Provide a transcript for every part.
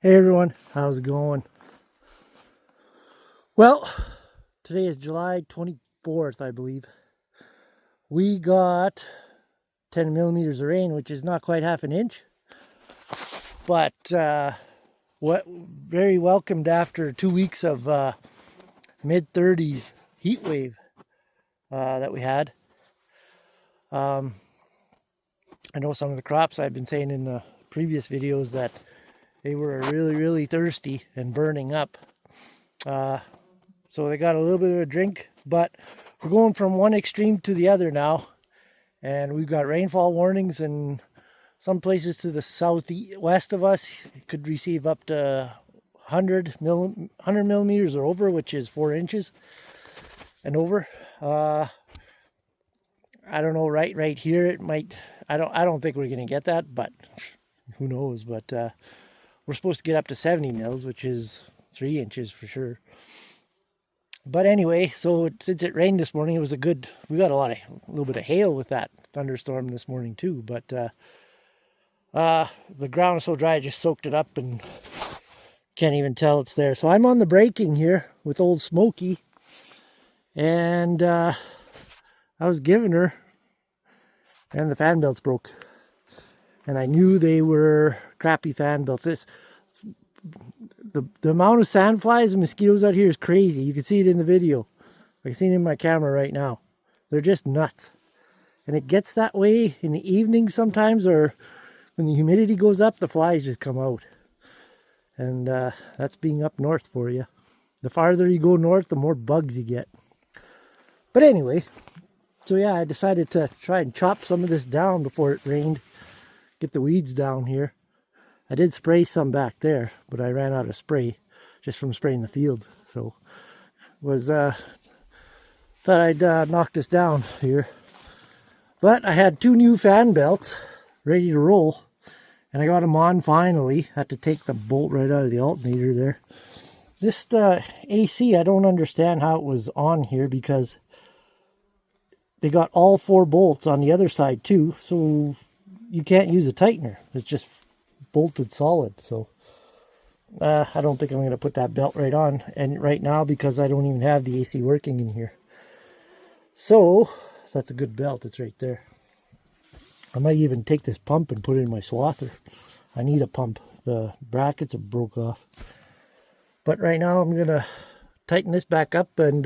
Hey everyone, how's it going? Well, today is July 24th, I believe. We got 10 millimeters of rain, which is not quite half an inch, but very welcomed after 2 weeks of mid-30s heat wave that we had. I know some of the crops, I've been saying in the previous videos that they were really thirsty and burning up. So they got a little bit of a drink, but we're going from one extreme to the other now. And we've got rainfall warnings, and some places to the southwest of us could receive up to 100 millimeters or over, which is 4 inches and over. I don't know, right here it might, I don't think we're gonna get that, but who knows. But we're supposed to get up to 70 mils, which is 3 inches for sure. But anyway, so since it rained this morning, it was we got a little bit of hail with that thunderstorm this morning too. But the ground is so dry, I just soaked it up and can't even tell it's there. So I'm on the braking here with old Smokey, and I was giving her, and the fan belts broke. And I knew they were crappy fan belts. The amount of sand flies and mosquitoes out here is crazy. You can see it in the video. I can see it in my camera right now. They're just nuts. And it gets that way in the evening sometimes, or when the humidity goes up, the flies just come out. And that's being up north for you. The farther you go north, the more bugs you get. But anyway, so yeah, I decided to try and chop some of this down before it rained. Get the weeds down here. I did spray some back there, but I ran out of spray just from spraying the field. So thought I'd knock this down here. But I had 2 new fan belts ready to roll, and I got them on finally. Had to take the bolt right out of the alternator there. This AC, I don't understand how it was on here, because they got all 4 bolts on the other side too, so you can't use a tightener. It's just bolted solid. So I don't think I'm going to put that belt right on and right now, because I don't even have the AC working in here. So that's a good belt. It's right there. I might even take this pump and put it in my swather. I need a pump. The brackets are broke off. But right now I'm going to tighten this back up and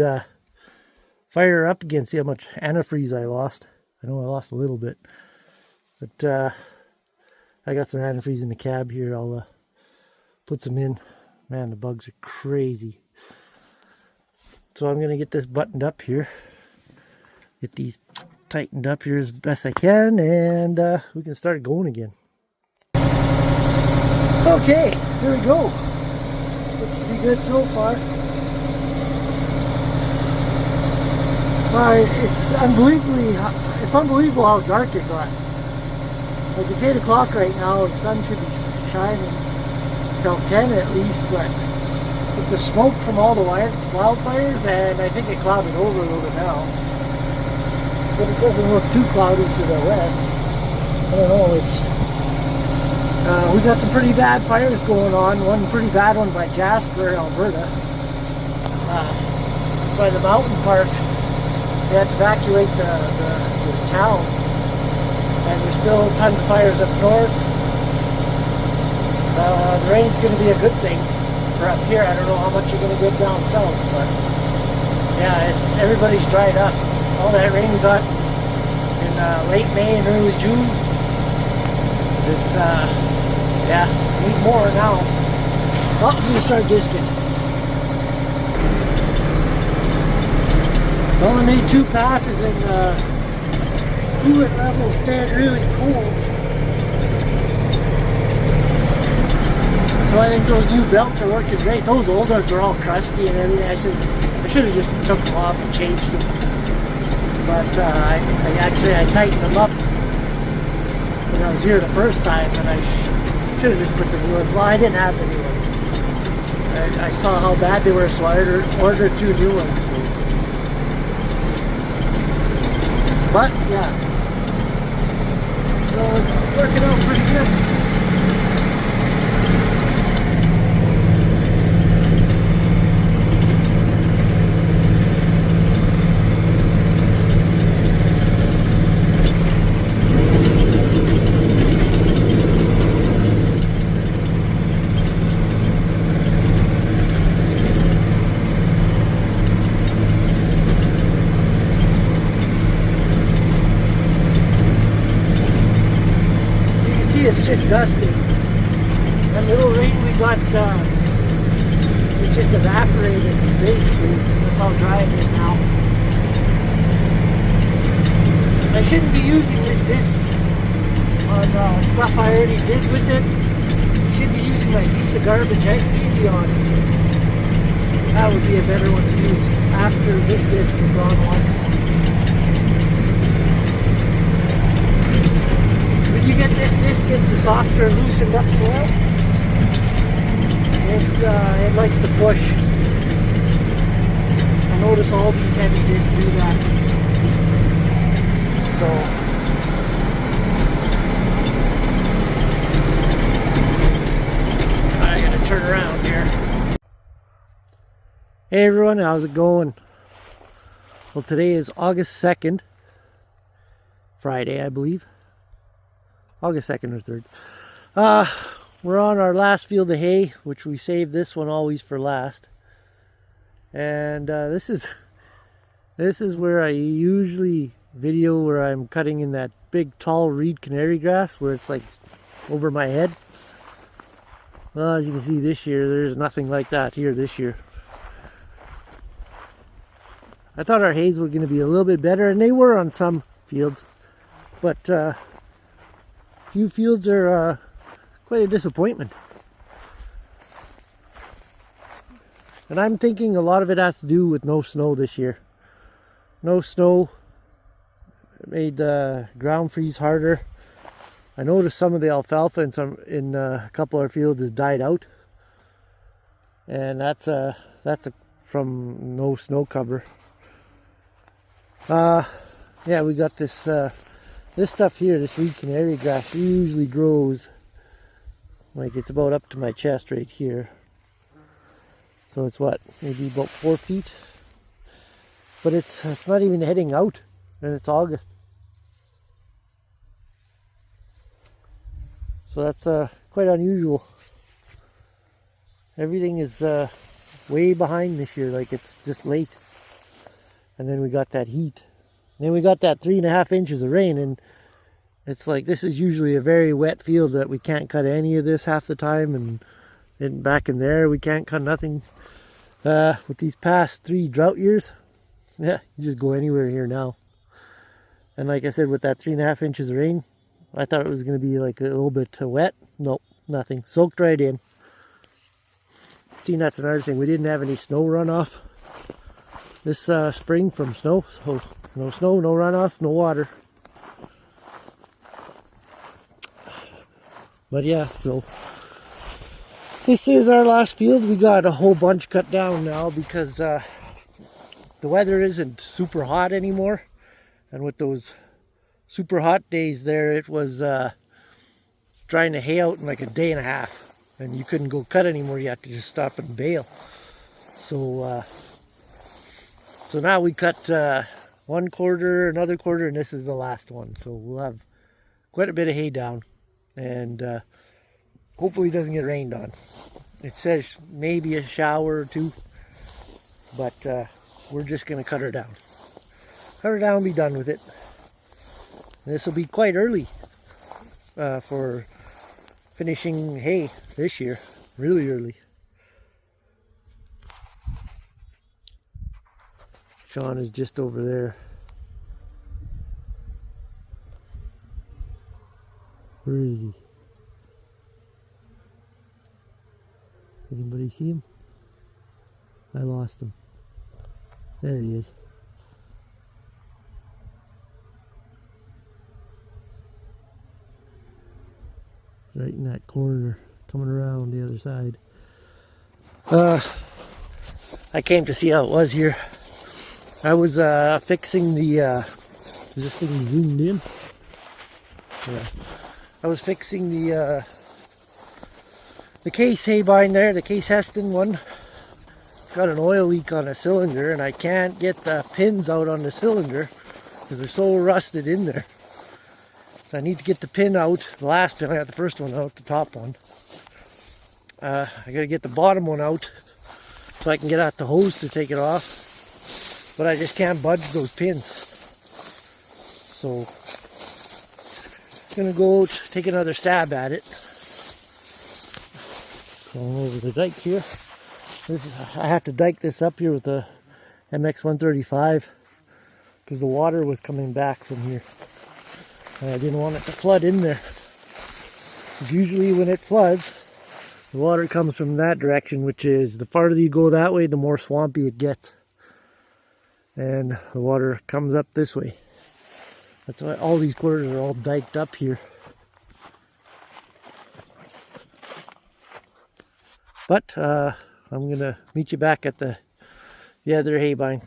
fire her up again, see how much antifreeze I lost. I know I lost a little bit, but I got some antifreeze in the cab here. I'll put some in. Man, the bugs are crazy. So I'm going to get this buttoned up here. Get these tightened up here as best I can, and we can start going again. Okay, here we go. Looks to be good so far. It's unbelievable how dark it got. Like, it's 8 o'clock right now, the sun should be shining till 10 at least, but with the smoke from all the wildfires, and I think it clouded over a little bit now, but it doesn't look too cloudy to the west. I don't know, we got some pretty bad fires going on. One pretty bad one by Jasper, Alberta, by the mountain park. They had to evacuate this town. And there's still tons of fires up north. The rain's going to be a good thing for up here. I don't know how much you're going to get down south, but yeah, everybody's dried up. All that rain we got in late May and early June, it's yeah, need more now. Well, I'm going to start disking. I only made 2 passes, and fluid levels stayed really cool. So I think those new belts are working great. Those old ones are all crusty and everything. I should have just took them off and changed them. But I tightened them up when I was here the first time, and I should have just put the new ones. Well, I didn't have the new ones. I saw how bad they were, so I ordered 2 new ones. But yeah. So it's working out pretty good. That little rain we got, it just evaporated, basically. That's how dry it is now. I shouldn't be using this disc on stuff I already did with it. I should be using my piece of garbage easy on. That would be a better one to use after this disc is gone once. When you get this disc into softer, loosened up soil, it likes to push. I notice all these heavy discs do that. So I gotta turn around here. Hey everyone, how's it going? Well, today is August 2nd, Friday, I believe. August 2nd or 3rd. We're on our last field of hay, which we saved this one always for last. And this is where I usually video where I'm cutting in that big tall reed canary grass where it's like over my head. Well, as you can see this year, there's nothing like that here this year. I thought our hays were going to be a little bit better, and they were on some fields, but few fields are quite a disappointment. And I'm thinking a lot of it has to do with no snow this year. No snow. It made ground freeze harder. I noticed some of the alfalfa in a couple of our fields has died out, and that's from no snow cover. Yeah, we got this this stuff here. This reed canary grass usually grows like it's about up to my chest right here. So it's what, maybe about 4 feet, but it's not even heading out. And it's August. So that's quite unusual. Everything is way behind this year, like it's just late. And then we got that heat. And then we got that 3.5 inches of rain, and it's like this is usually a very wet field that we can't cut any of this half the time, and back in there we can't cut nothing. With these past 3 drought years, yeah, you just go anywhere here now. And like I said, with that 3.5 inches of rain, I thought it was going to be like a little bit wet. Nope, nothing. Soaked right in. See, that's another thing. We didn't have any snow runoff this spring from snow. So no snow, no runoff, no water. But yeah, so this is our last field. We got a whole bunch cut down now because the weather isn't super hot anymore. And with those super hot days there, it was drying the hay out in like a day and a half. And you couldn't go cut anymore. You had to just stop and bale. So now we cut 1 quarter, another quarter, and this is the last one. So we'll have quite a bit of hay down. And hopefully it doesn't get rained on. It says maybe a shower or 2. But we're just going to cut her down. Cut her down and be done with it. This will be quite early for finishing hay this year. Really early. Sean is just over there. Where is he? Anybody see him? I lost him. There he is. Right in that corner, coming around the other side. I came to see how it was here. I was fixing the is this thing zoomed in? Yeah. I was fixing the case hay bind there, the case Heston one. It's got an oil leak on a cylinder, and I can't get the pins out on the cylinder because they're so rusted in there. So I need to get the pin out, the last pin. I got the first one out, the top one. I gotta get the bottom one out so I can get out the hose to take it off. But I just can't budge those pins. So I'm gonna go out, take another stab at it. Going over the dike here. I had to dike this up here with the MX 135 because the water was coming back from here. And I didn't want it to flood in there. Because usually when it floods, the water comes from that direction, which is the farther you go that way, the more swampy it gets. And the water comes up this way. That's why all these quarters are all diked up here. But I'm going to meet you back at the other hay bine.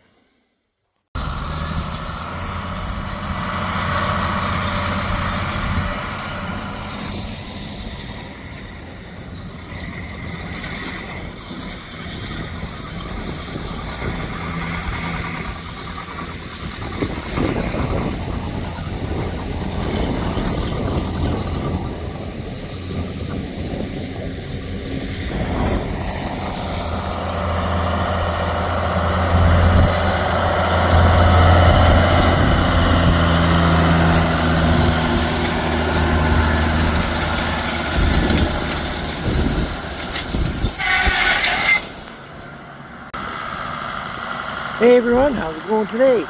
Hey everyone, how's it going today?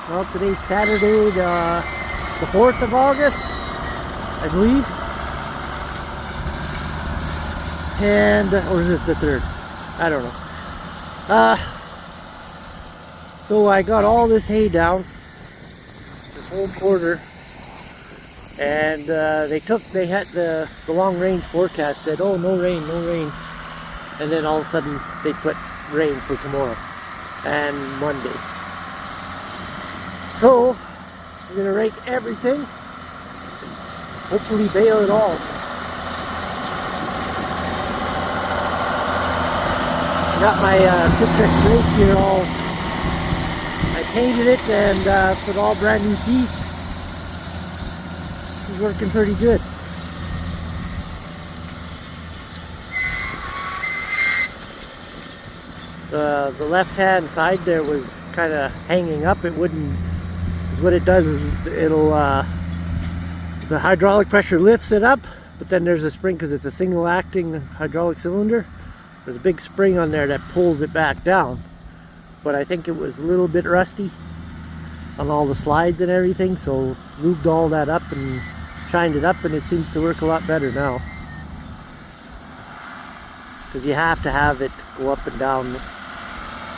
Well, today's Saturday, the 4th of August, I believe. And, or is it the 3rd? I don't know. So I got all this hay down, this whole quarter, and they had the long range forecast said, oh, no rain, no rain. And then all of a sudden they put rain for tomorrow and Monday. So we're gonna rake everything, hopefully bale it all. Got my Citrix rake here all, I painted it and put all brand new teeth. It's working pretty good. The left hand side there was kind of hanging up. It wouldn't, because what it does is it'll the hydraulic pressure lifts it up, but then there's a spring, because it's a single acting hydraulic cylinder, there's a big spring on there that pulls it back down. But I think it was a little bit rusty on all the slides and everything, so lubed all that up and shined it up, and it seems to work a lot better now, because you have to have it go up and down,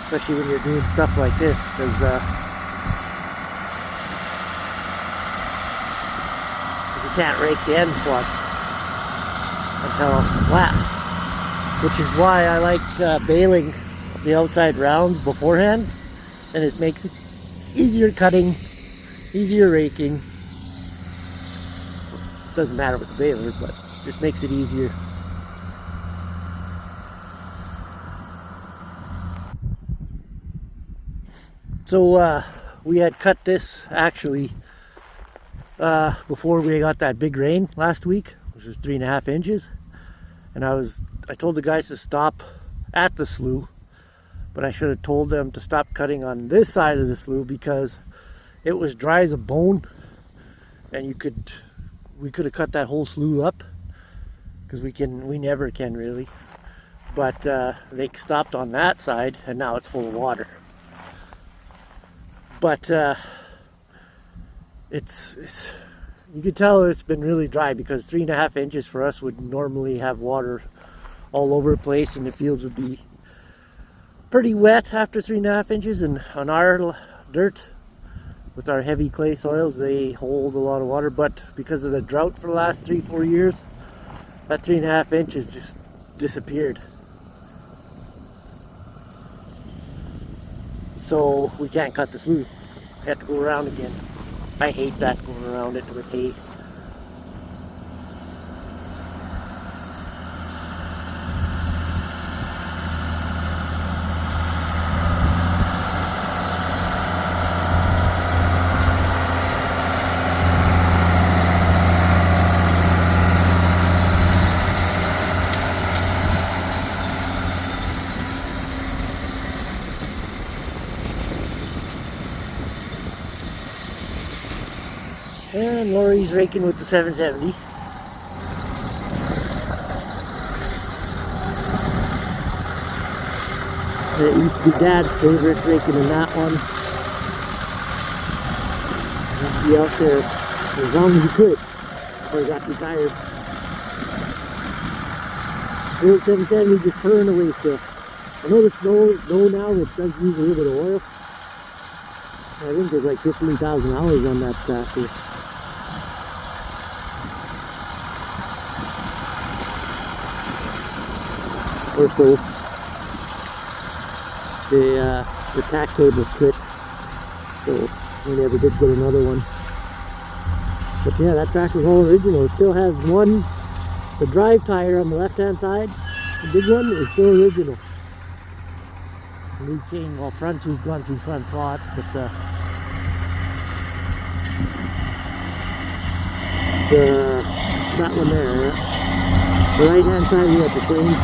especially when you're doing stuff like this, because you can't rake the end swaths until flat, which is why I like baling the outside rounds beforehand, and it makes it easier cutting, easier raking. Doesn't matter with the baler, but just makes it easier. So we had cut this actually before we got that big rain last week, which was 3.5 inches, and I told the guys to stop at the slough, but I should have told them to stop cutting on this side of the slough because it was dry as a bone, and we could have cut that whole slough up, because we never can really, but they stopped on that side and now it's full of water. But it's you could tell it's been really dry, because 3.5 inches for us would normally have water all over the place, and the fields would be pretty wet after 3.5 inches. And on our dirt, with our heavy clay soils, they hold a lot of water, but because of the drought for the last 3-4 years, that 3.5 inches just disappeared. So we can't cut the slough. We have to go around again. I hate that, going around it with hay. And Lori's raking with the 770. And it used to be Dad's favorite, raking in that one. He'd be out there as long as he could before he got too tired. The old 770 just purring away still. I know the snow now, it does use a little bit of oil. I think there's like 15,000 hours on that tractor. Or so. The tack cable quit, so we never did get another one. But yeah, that tractor's all original. It still has the drive tire on the left hand side, the big one, is still original. New chain, well, fronts, we've gone through front slots, but that one there, the right hand side we have to change.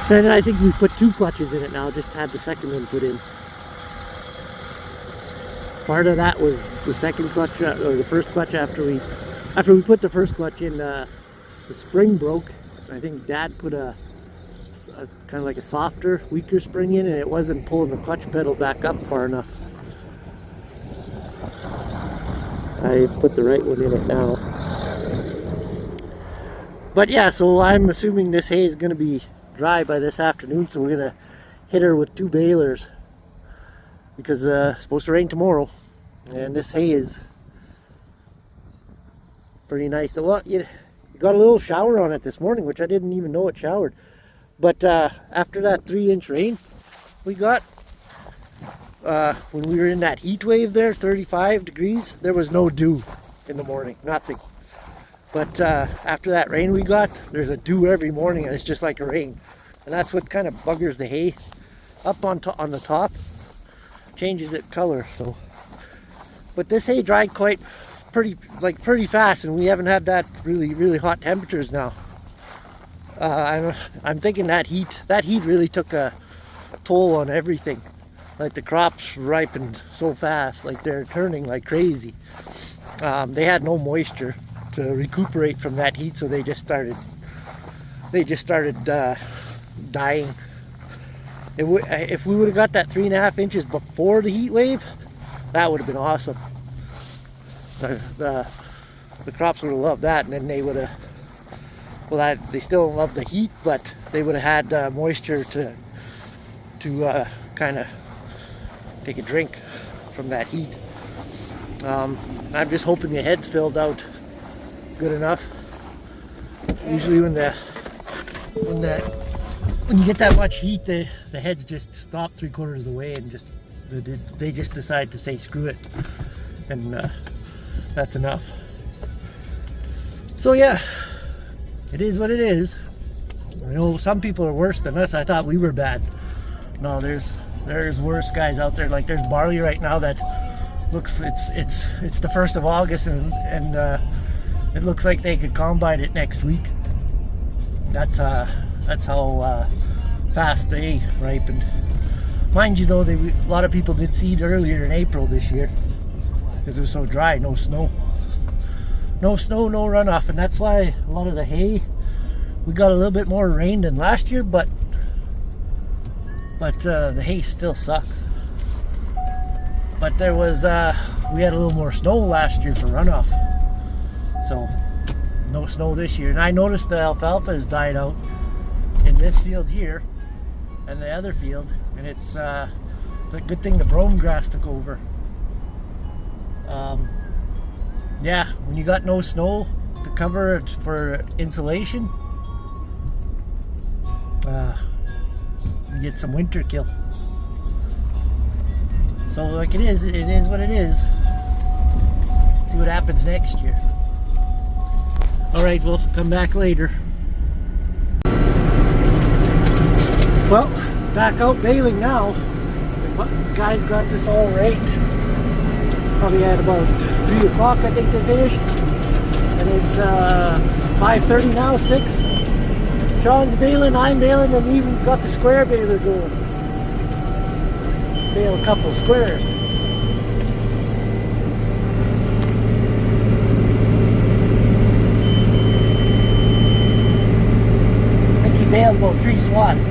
And I think we put 2 clutches in it now, just had the second one put in. Part of that was the second clutch, or the first clutch after we put the first clutch in, the spring broke. I think Dad put a kind of like a softer, weaker spring in, and it wasn't pulling the clutch pedal back up far enough. I put the right one in it now. But yeah, so I'm assuming this hay is going to be dry by this afternoon, so we're gonna hit her with 2 balers because it's supposed to rain tomorrow, and this hay is pretty nice. Well, you got a little shower on it this morning, which I didn't even know it showered. But after that 3-inch rain we got, when we were in that heat wave there, 35 degrees, there was no dew in the morning, nothing. But after that rain we got, there's a dew every morning, and it's just like a rain. And that's what kind of buggers the hay up on the top, changes its color. So, but this hay dried pretty fast, and we haven't had that really hot temperatures now. I'm thinking that heat really took a toll on everything. Like the crops ripened so fast, like they're turning like crazy. They had no moisture to recuperate from that heat, so they just started dying. If we would have got that 3.5 inches before the heat wave, that would have been awesome. The crops would have loved that, and then they would have, well, they still love the heat, but they would have had moisture to kind of take a drink from that heat. I'm just hoping the head's filled out good enough. Usually when you get that much heat, the heads just stop 3/4 of the way, and they just decide to say screw it, and that's enough. So yeah, it is what it is. I know some people are worse than us. I thought we were bad. No, there's worse guys out there. Like there's barley right now that looks, it's the 1st of August, and it looks like they could combine it next week. That's how fast they ripened. Mind you though, a lot of people did seed earlier in April this year because it was so dry, no snow, no runoff, and that's why a lot of the hay, we got a little bit more rain than last year, but the hay still sucks. But there was we had a little more snow last year for runoff, so no snow this year. And I noticed the alfalfa has died out in this field here and the other field, and it's a good thing the brome grass took over. Yeah, when you got no snow to cover it for insulation, you get some winter kill. So like it is what it is. See what happens next year. Alright, we'll come back later. Well, back out baling now. The guys got this all right. Probably at about 3 o'clock I think they finished. And it's 5:30 now, 6. Sean's baling, I'm baling, and even got the square baler going. Bale a couple squares. I think he baled about 3 swaths.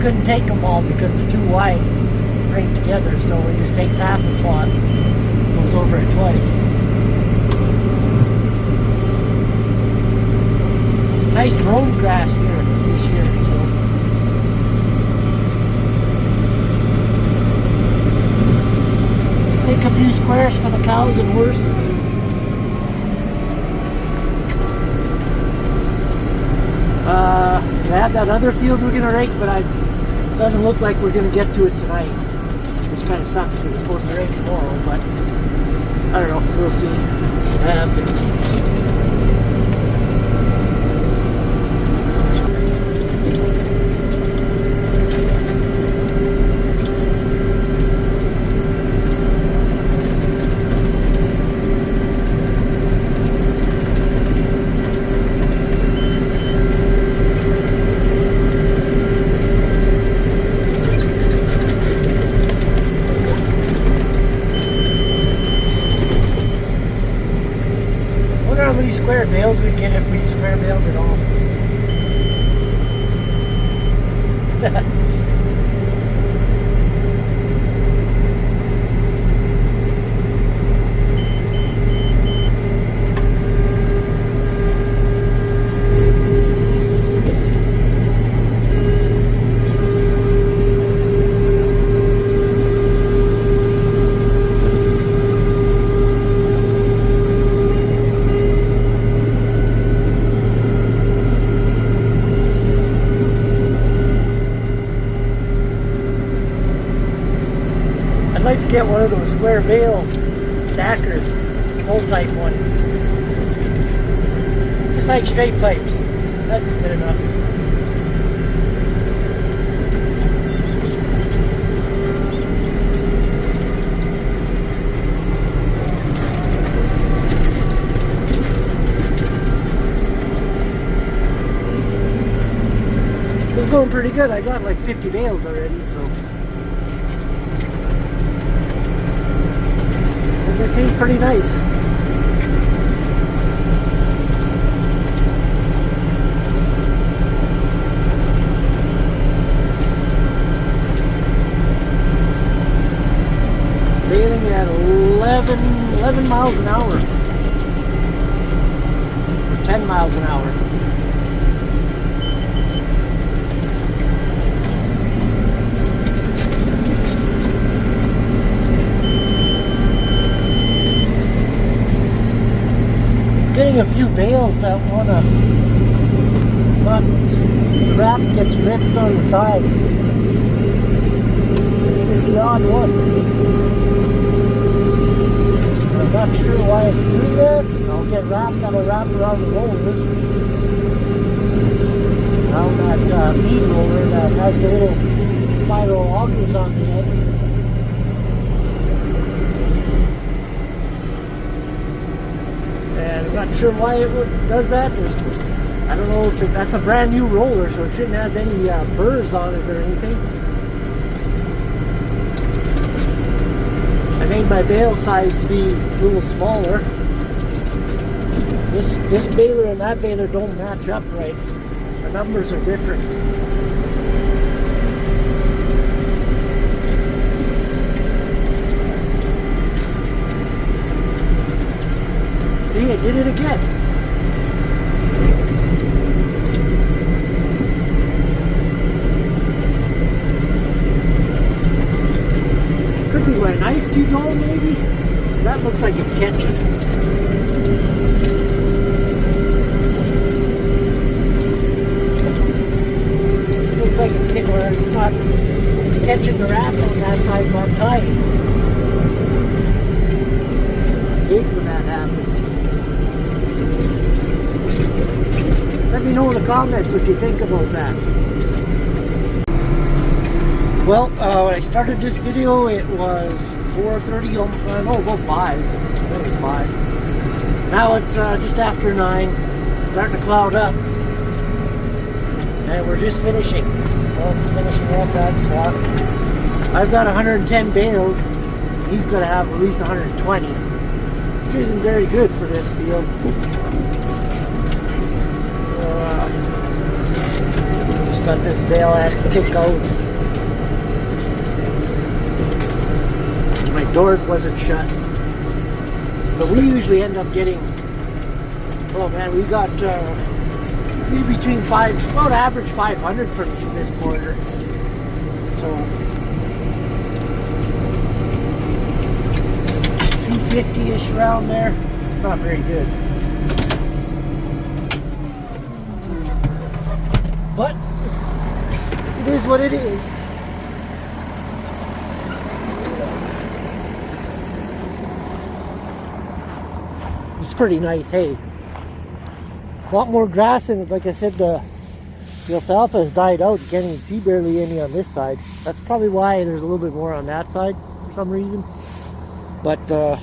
Couldn't take them all because they're too wide right together, so he just takes half a swath, goes over it twice. Nice brome grass here this year, so take a few squares for the cows and horses. We have that other field we're gonna rake, but it doesn't look like we're gonna get to it tonight, which kind of sucks because it's supposed to rain tomorrow. But I don't know. We'll see what happens. How many square bales we'd get if we square baled it all. I'd like to get one of those square bale stackers, old type one. Just like straight pipes. That'd be good enough. It's going pretty good. I got like 50 bales already, so. This hay's pretty nice. Baling at 11 miles an hour. Or 10 miles an hour. Getting a few bales that wanna not, the wrap gets ripped on the side. It's just the odd one. I'm not sure why it's doing that. I'll get wrapped, that'll wrap around the rollers. Around that feed roller that has the little spiral augers on the end. And I'm not sure why it does that. I don't know if that's a brand new roller, so it shouldn't have any burrs on it or anything. I made my bale size to be a little smaller. This baler and that baler don't match up right. The numbers are different. See, I did it again. Could be my knife too dull, maybe? That looks like it's catching. Looks like it's getting where it's not. It's catching the wrap on that side, not tight. I hate when that happens. comments what you think about that. Well, when I started this video, it was 4:30, no, about 5. I think it was 5. Now it's just after 9, starting to cloud up. And we're just finishing. So it's finishing off that swap. I've got 110 bales. He's going to have at least 120, which isn't very good for this field. Just got this bale I have to kick out. My door wasn't shut. But we usually end up getting, oh man, we got usually between about average 500 for me in this quarter. So 250-ish around there. It's not very good. But it is what it is. It's pretty nice hay. A lot more grass in it. Like I said, the alfalfa has died out. You can't even see barely any on this side. That's probably why there's a little bit more on that side for some reason. But the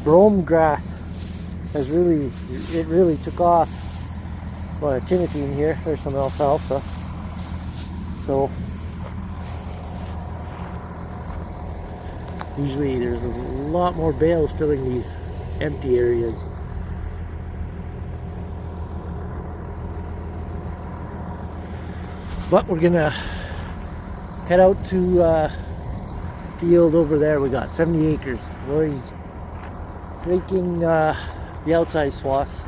brome grass has really took off. Well, Timothy in here. There's some alfalfa. So usually there's a lot more bales filling these empty areas. But we're gonna head out to field over there. We got 70 acres. Lori's raking the outside swaths,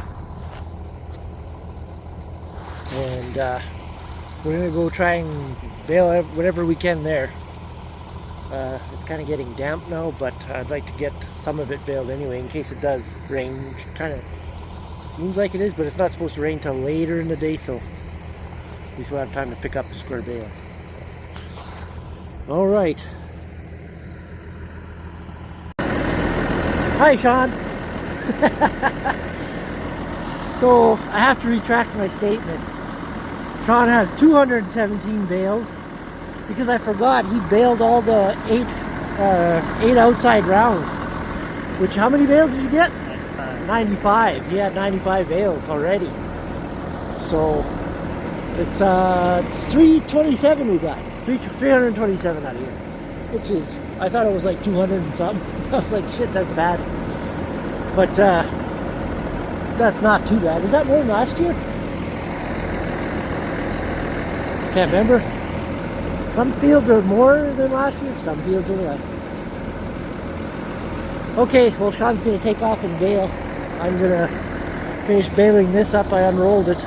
and we're gonna go try and bale whatever we can there. It's kind of getting damp now, but I'd like to get some of it baled anyway in case it does rain, which kind of seems like it is, but it's not supposed to rain till later in the day, so we still have time to pick up the square bale. All right. Hi, Sean. So I have to retract my statement. Sean has 217 bales because I forgot he baled all the eight outside rounds. Which, how many bales did you get? 95. He had 95 bales already. So it's 327 we got. 327 out of here. Which is, I thought it was like 200 and something. I was like, shit, that's bad. But that's not too bad. Is that more than last year? Can't remember. Some fields are more than last year, some fields are less. Okay, well, Sean's going to take off and bale. I'm going to finish baling this up. I unrolled it.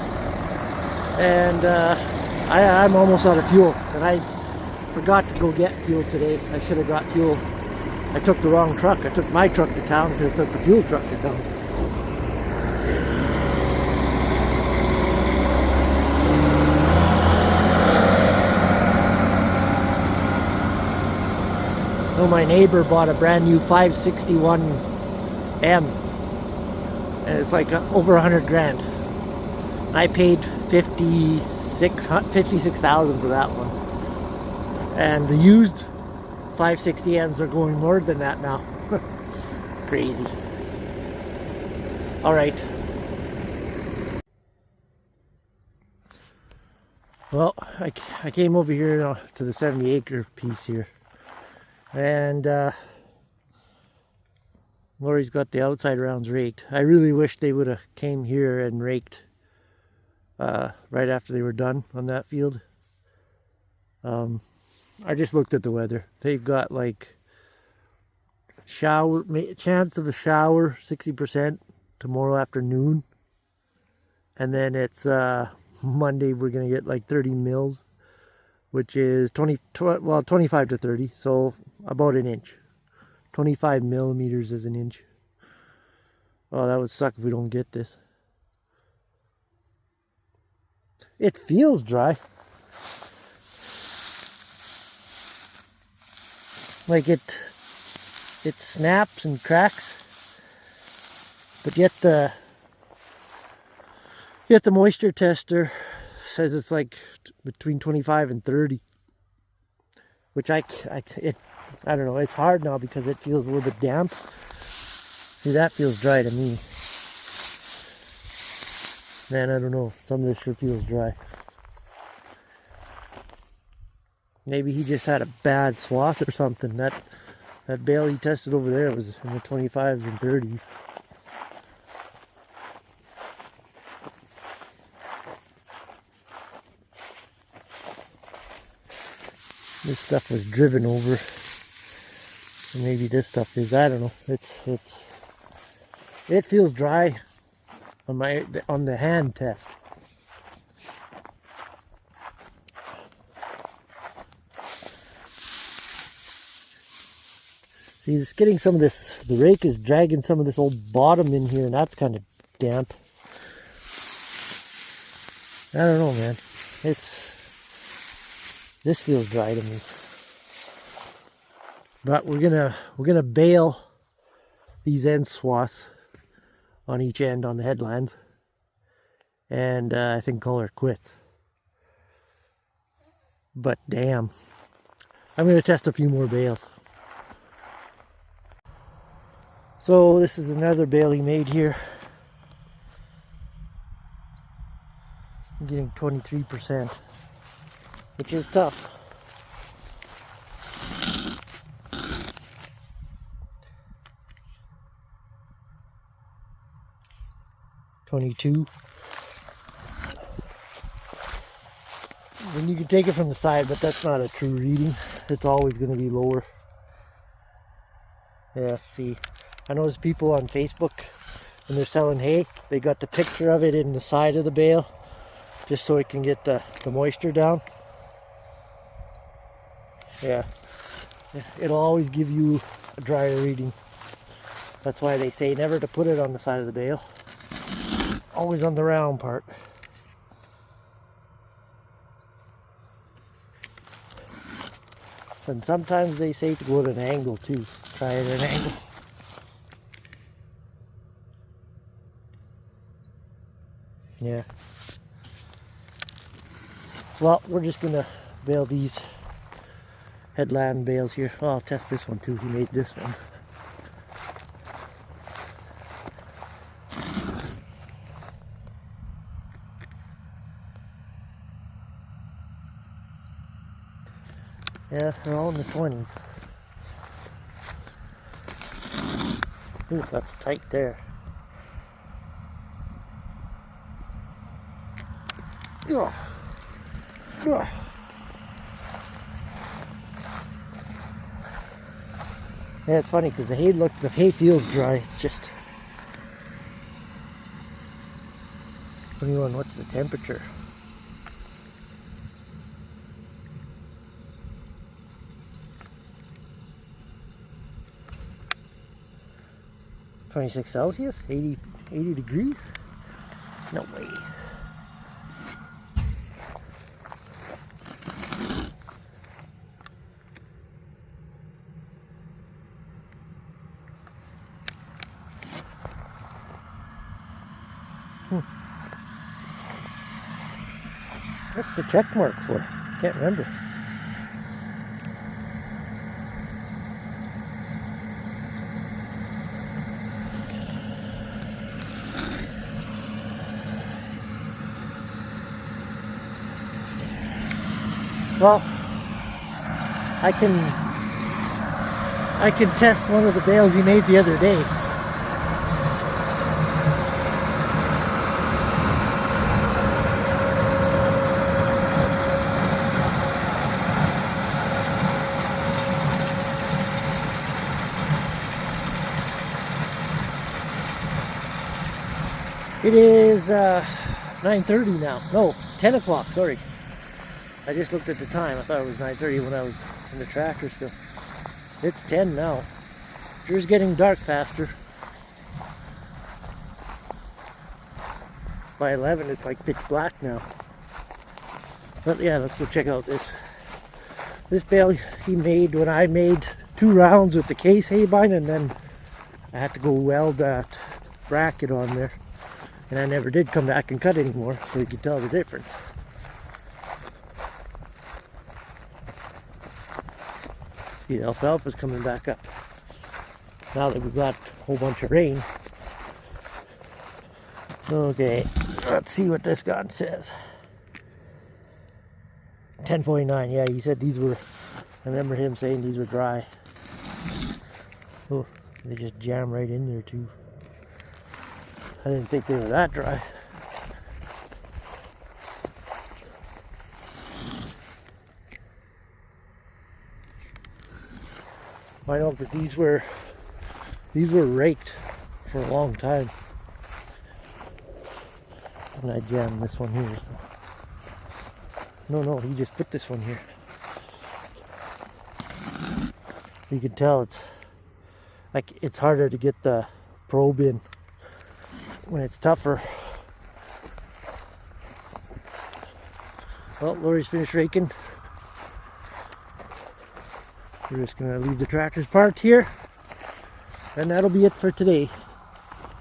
And I'm almost out of fuel. And I forgot to go get fuel today. I should have got fuel. I took the wrong truck. I took my truck to town, so I took the fuel truck to town. Oh, my neighbor bought a brand new 561M, and it's like over 100 grand. I paid 56,000 for that one, and the used 560Ms are going more than that now. Crazy. All right. Well, I came over here to the 70-acre piece here. And Lori's got the outside rounds raked. I really wish they would have came here and raked right after they were done on that field. I just looked at the weather. They've got like chance of a shower 60% tomorrow afternoon, and then it's Monday we're gonna get like 30 mils, which is 25 to 30, so about an inch. 25 millimeters is an inch. Oh, that would suck if we don't get this. It feels dry. Like it snaps and cracks, but yet Yet the moisture tester says it's like between 25 and 30, which I don't know. It's hard now because it feels a little bit damp. See, that feels dry to me. Man, I don't know. Some of this sure feels dry. Maybe he just had a bad swath or something. That bale he tested over there was in the 25s and 30s. This stuff was driven over. Maybe this stuff is, I don't know. It feels dry on the hand test. See, it's getting some of this, the rake is dragging some of this old bottom in here, and that's kind of damp. I don't know, man. This feels dry to me. But we're gonna bale these end swaths on each end on the headlands, and I think call her quits. But damn, I'm gonna test a few more bales. So this is another bale he made here. I'm getting 23%, which is tough. $22. And you can take it from the side, but that's not a true reading. It's always going to be lower. Yeah, see, I know there's people on Facebook when they're selling hay, they got the picture of it in the side of the bale just so it can get the moisture down. Yeah, it'll always give you a drier reading. That's why they say never to put it on the side of the bale. Always on the round part. And sometimes they say to go at an angle too. Try it at an angle. Yeah. Well, we're just gonna bale these headland bales here. Oh, I'll test this one too. He made this one. Yeah, they're all in the 20s. Ooh, that's tight there. Ugh. Ugh. Yeah, it's funny because the hay feels dry. It's just 21. What's the temperature? $26 Celsius, 80 degrees? No way. What's the check mark for? Can't remember. Well, I can test one of the bales he made the other day. It is 9:30 now. No, 10 o'clock, sorry. I just looked at the time. I thought it was 9:30 when I was in the tractor still. It's 10 now. Sure's getting dark faster. By 11 it's like pitch black now. But yeah, let's go check out this bale he made when I made 2 rounds with the case hay bine, and then I had to go weld that bracket on there. And I never did come back and cut anymore, so you could tell the difference. See, the alfalfa's coming back up. Now that we've got a whole bunch of rain. Okay, let's see what this guy says. 10.9, yeah, he said these were, I remember him saying these were dry. Oh, they just jam right in there too. I didn't think they were that dry. I know, because these were raked for a long time. And I jammed this one here. No, he just put this one here. You can tell it's harder to get the probe in when it's tougher. Well, Lori's finished raking. We're just gonna leave the tractors parked here, and that'll be it for today.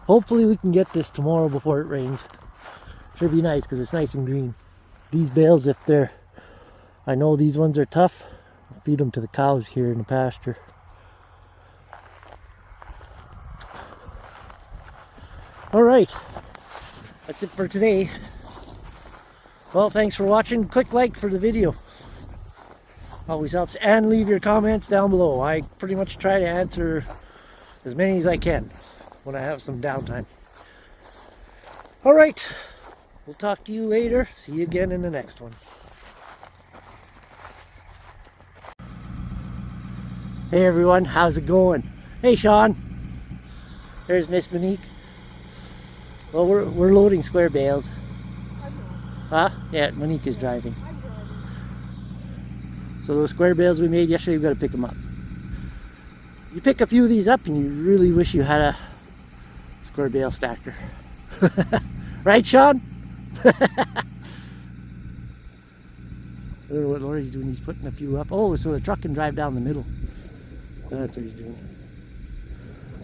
Hopefully we can get this tomorrow before it rains. Should be nice because it's nice and green. These bales, I know these ones are tough, I'll feed them to the cows here in the pasture. Alright, that's it for today. Well, thanks for watching. Click like for the video. Always helps. And leave your comments down below. I pretty much try to answer as many as I can when I have some downtime. Alright, we'll talk to you later. See you again in the next one. Hey everyone, how's it going? Hey Sean. There's Miss Monique. Well, we're loading square bales. Huh? Yeah, Monique is driving. So those square bales we made yesterday, we've got to pick them up. You pick a few of these up and you really wish you had a square bale stacker. Right, Sean? I don't know what Lori's doing. He's putting a few up. Oh, so the truck can drive down the middle. That's what he's doing.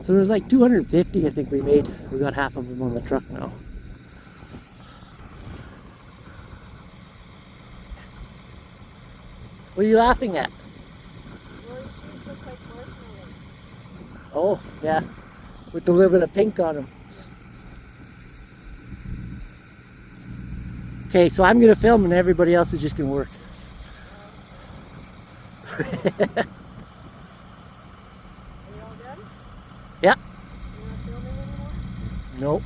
So there's like 250 I think we made. We got half of them on the truck now. What are you laughing at? Lori's shoes look like marshmallows. Oh, yeah. With a little bit of pink on them. Okay, so I'm going to film and everybody else is just going to work. Are you all done? Yeah. You're not filming anymore? Nope.